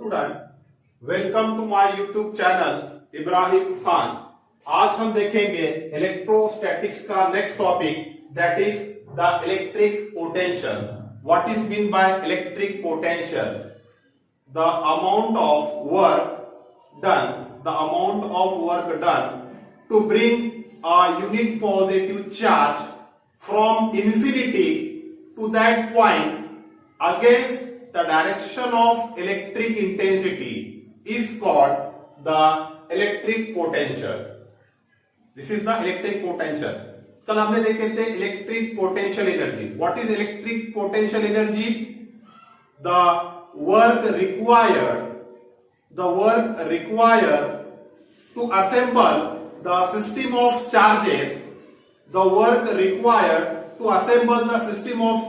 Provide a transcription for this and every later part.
Student, welcome to my YouTube channel Ibrahim Khan. आज हम देखेंगे इलेक्ट्रोस्टैटिक्स का next topic, that is the electric potential. What is mean by electric potential? The amount of work done to bring a unit positive charge from infinity to that point against the direction of electric intensity is called the electric potential. This is the electric potential. कल हमने देखे थे electric potential energy. What is electric potential energy? The work required to assemble the system of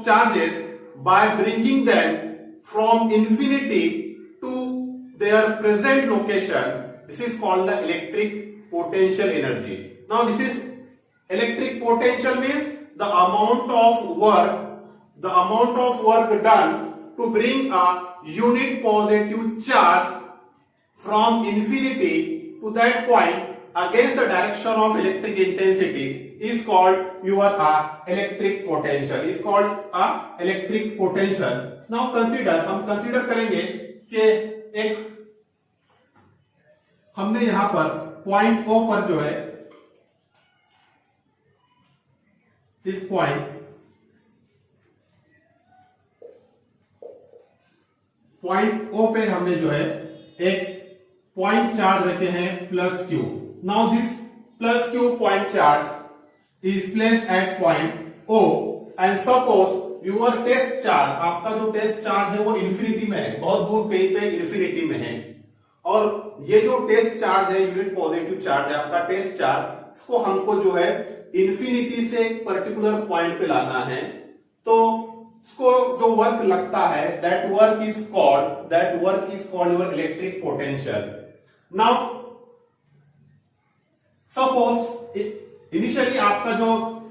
charges, by bringing them from infinity to their present location. This is called the electric potential energy. Now this is electric potential means the amount of work done to bring a unit positive charge from infinity to that point against the direction of electric intensity is called your electric potential. Is called electric potential. Now हम consider करेंगे कि एक हमने यहां पर point O पर जो है इस पॉइंट O पे हमने जो है एक पॉइंट चार्ज रखे हैं plus Q. Now this plus Q point charge is placed at point O and suppose your test charge, आपका जो टेस्ट चार्ज है वो इंफिनिटी में है, बहुत दूर कहीं पे इंफिनिटी में है, और ये जो टेस्ट चार्ज है यूनिट पॉजिटिव चार्ज है आपका टेस्ट चार्ज, इसको हमको जो है इंफिनिटी से एक पर्टिकुलर पॉइंट पे लाना है। तो इसको जो वर्क लगता है that work is called your electric potential. Now suppose initially आपका जो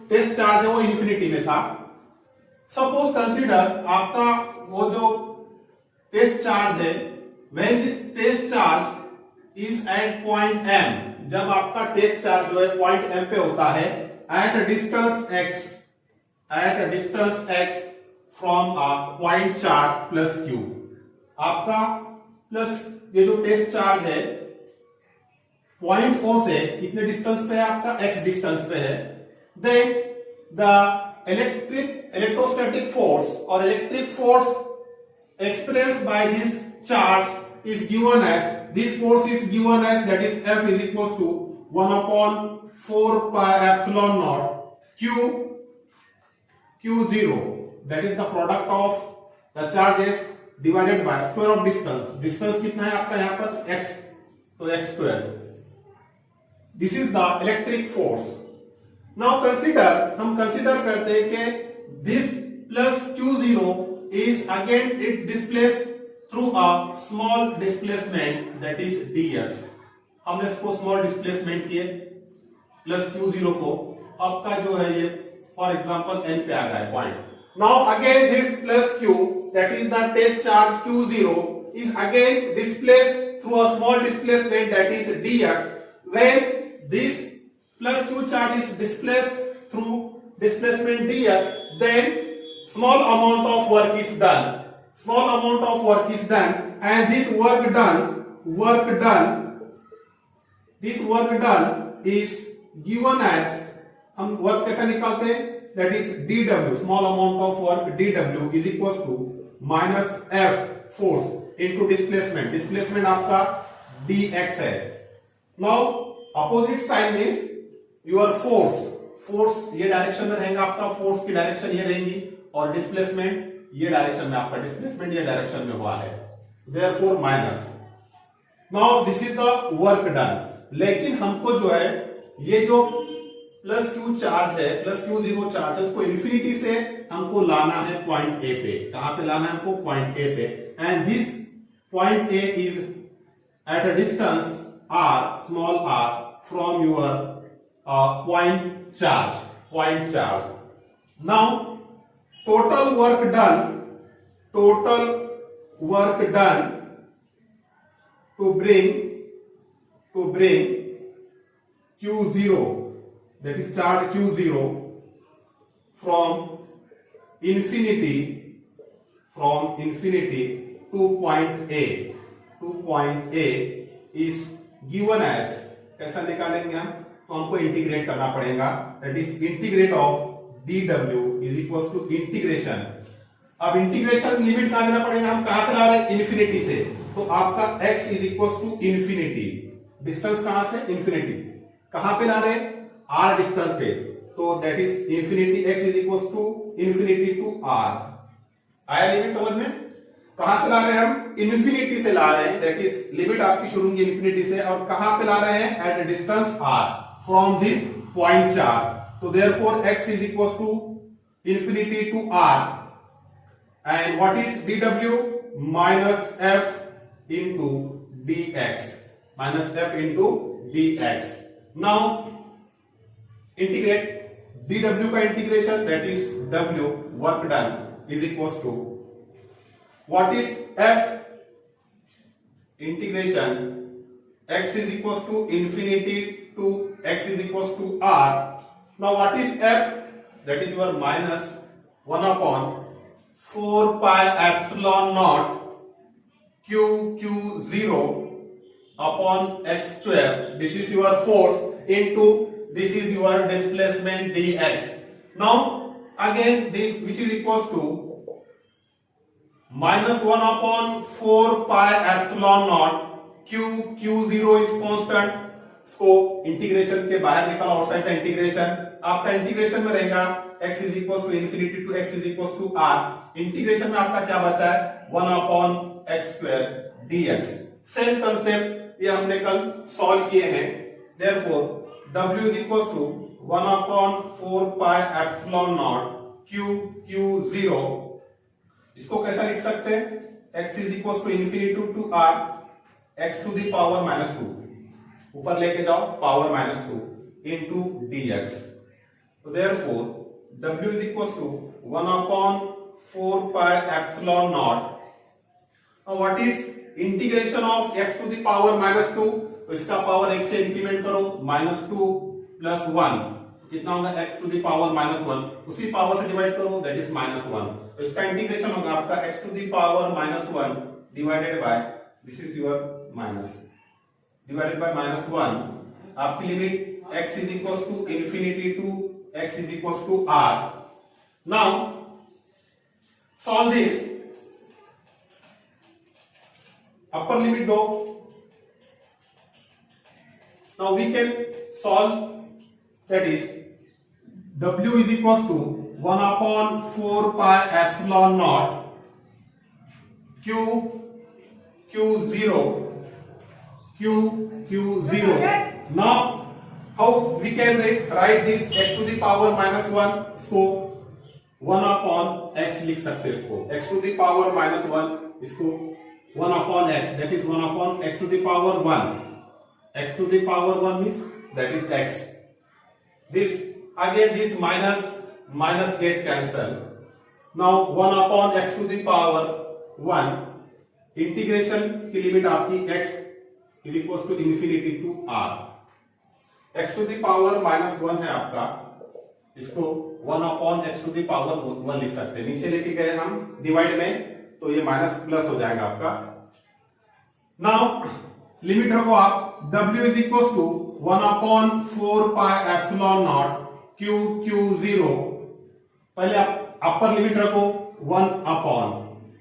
टेस्ट चार्ज है वो इंफिनिटी में था। सपोज कंसीडर आपका वो जो टेस्ट चार्ज है, when this test charge is at point M, जब आपका टेस्ट चार्ज जो है पॉइंट M पे होता है at distance x from point charge plus Q, आपका प्लस ये जो टेस्ट चार्ज है पॉइंट O से कितने डिस्टेंस पे है आपका x डिस्टेंस पे है, देन द इलेक्ट्रोस्टैटिक फोर्स और electric force experienced by this charge is given as, this force is given as, that is F is equals to 1 upon 4 pi epsilon naught Q0, that is the product of the charges divided by square of distance. Distance कितना है आपका यहाँ पर x, तो x square. This is the electric force. Now हम consider करते हैं कि this plus Q0 is again it displaced through a small displacement, that is dx. हमने इसको small displacement किए plus Q0 को, आपका जो है ये for example n पे आ गया है point. Now again this plus Q, that is the test charge Q0, is again displaced through a small displacement, that is dx. When this plus Q charge is displaced through displacement dx, then small amount of work is done, and this work done is given as, हम work कैसे निकालते हैं, that is dw, small amount of work dw is equals to minus F force into displacement आपका dx है. Now opposite sign means your force ये direction में रहेगा, आपका फोर्स की डायरेक्शन ये रहेगी, और डिस्प्लेसमेंट ये डायरेक्शन में, आपका डिस्प्लेसमेंट ये डायरेक्शन में हुआ है, therefore minus. Now this is the work done. लेकिन हमको जो है ये जो प्लस Q चार्ज है, प्लस Q0 चार्ज है, उसको इंफिनिटी से हमको लाना है पॉइंट A पे. कहां पे लाना है हमको? पॉइंट A पे. And this point A is at a distance r, small r, from your point charge. Now total work done to bring Q0, that is charge Q0 from infinity to point A is given as, कैसा निकालेंगे हम, तो हमको integrate करना पड़ेगा, that is integrate of dw is equal to integration. अब integration limit कहां देना पड़ेगा, हम कहां से ला रहे हैं, इन्फिनिटी से, तो आपका x is equal to infinity, distance कहां से, इन्फिनिटी, कहां पे ला रहे हैं, r डिस्टेंस पे, तो that is infinity, x is equal to infinity to r. आया लिमिट समझ में, कहां से ला रहे हैं हम, इन्फिनिटी से ला रहे हैं, दैट इज लिमिट आपकी शुरू होगी इन्फिनिटी से, और कहां पे ला रहे हैं, at the distance r from this point charge. तो therefore x is equal to infinity to r, and what is dw, minus f into dx, minus f into dx. Now integrate dw का integration, that is w work done is equals to what is f, integration x is equals to infinity to x is equals to r. Now what is f, that is your minus 1 upon 4 pi epsilon naught q0 upon x square, this is your force, into this is your displacement dx. Now again this, which is equals to minus 1 upon 4 pi epsilon naught q0 is constant. इसको integration के बाहर निकालो, outside का integration, आपका integration में रहेगा x is equal to infinity to x is equal to r. Integration में आपका क्या बचा है, 1 upon x square dx. Same concept ये हमने कल सॉल्व किए हैं. Therefore w is equal to 1 upon 4 pi epsilon naught q0. इसको कैसा लिख सकते हैं, x is equal to infinity to r, x to the power minus 2, ऊपर लेके जाओ पावर माइनस 2 इनटू dx. तो therefore w is equal to 1 upon 4 pi epsilon naught. Now what is integration of x to the power minus 2, तो इसका power x से increment करो, minus 2 plus 1, कितना होगा, x to the power minus 1, उसी power से divide करो, that is minus 1. तो इसका इंटीग्रेशन होगा आपका x to the power minus 1 divided by, this is your minus, divided by minus 1. आपकी limit x is equal to infinity to x is equal to r. Now solve this, upper limit दो. Now we can solve, that is w is equal to 1 upon 4 pi epsilon naught q0. Now how we can write this x to the power minus 1, इसको 1 upon x लिख सकते हैं, इसको x to the power minus 1, इसको 1 upon x, that is 1 upon x to the power 1. x to the power 1 means that is x. This again, this minus get cancel. Now 1 upon x to the power 1, integration की limit आपकी x is equal to infinity to r. x to the power minus 1 है आपका, इसको 1 upon x to the power 1 लिख सकते हैं. नीचे लेके गए हम डिवाइड में, तो ये माइनस प्लस हो जाएगा आपका. नाउ लिमिट रखो आप, w is equal to 1 upon 4 pi epsilon naught q0. पहले आप अपर लिमिट रखो 1 अपॉन,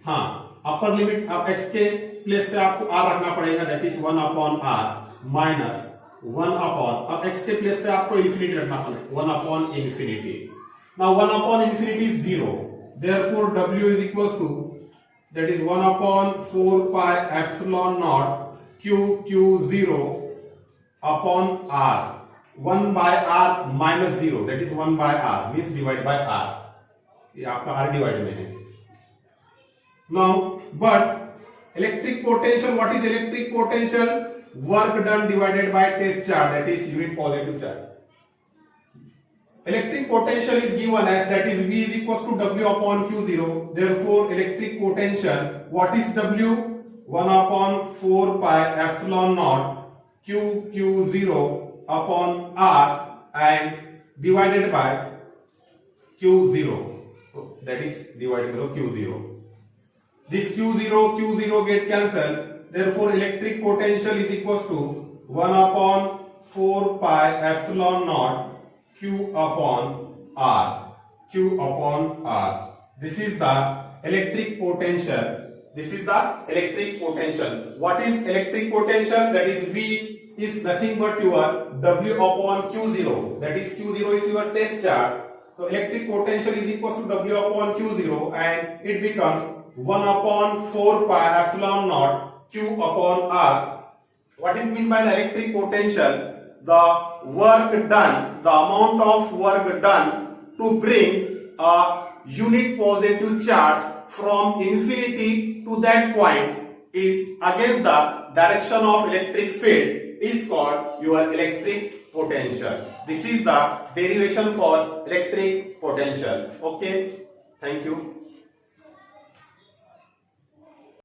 हाँ अपर लिमिट आप x के प्लेस पे आपको r रखना पड़ेगा, that is 1 upon r minus 1 upon, अब x के प्लेस पे आपको इंफिनिटी रखना पड़ेगा, 1 upon infinity. Now 1 upon infinity is 0, therefore w is equal to, that is 1 upon 4 pi epsilon naught q0 upon r. 1 by r minus 0, that is 1 by r means divide by r. ये आपका r divide में है. Now, but electric potential, what is electric potential? Work done divided by test charge, that is unit positive charge. Electric potential is given as, that is V is equals to W upon Q0. Therefore, electric potential, what is W? 1 upon 4 pi epsilon naught q0 upon r and divided by q0. So that is divided by q0. This q0 get cancelled. Therefore, electric potential is equals to 1 upon 4 pi epsilon naught q upon r. Q upon r. This is the electric potential. This is the electric potential. What is electric potential? That is V is nothing but your W upon Q0. That is Q0 is your test charge. So electric potential is equal to W upon Q0 and it becomes 1 upon 4 pi epsilon naught Q upon R. What is meant by the electric potential? The work done, the amount of work done to bring a unit positive charge from infinity to that point is against the direction of electric field is called your electric potential. This is the derivation for electric potential. Okay, thank you.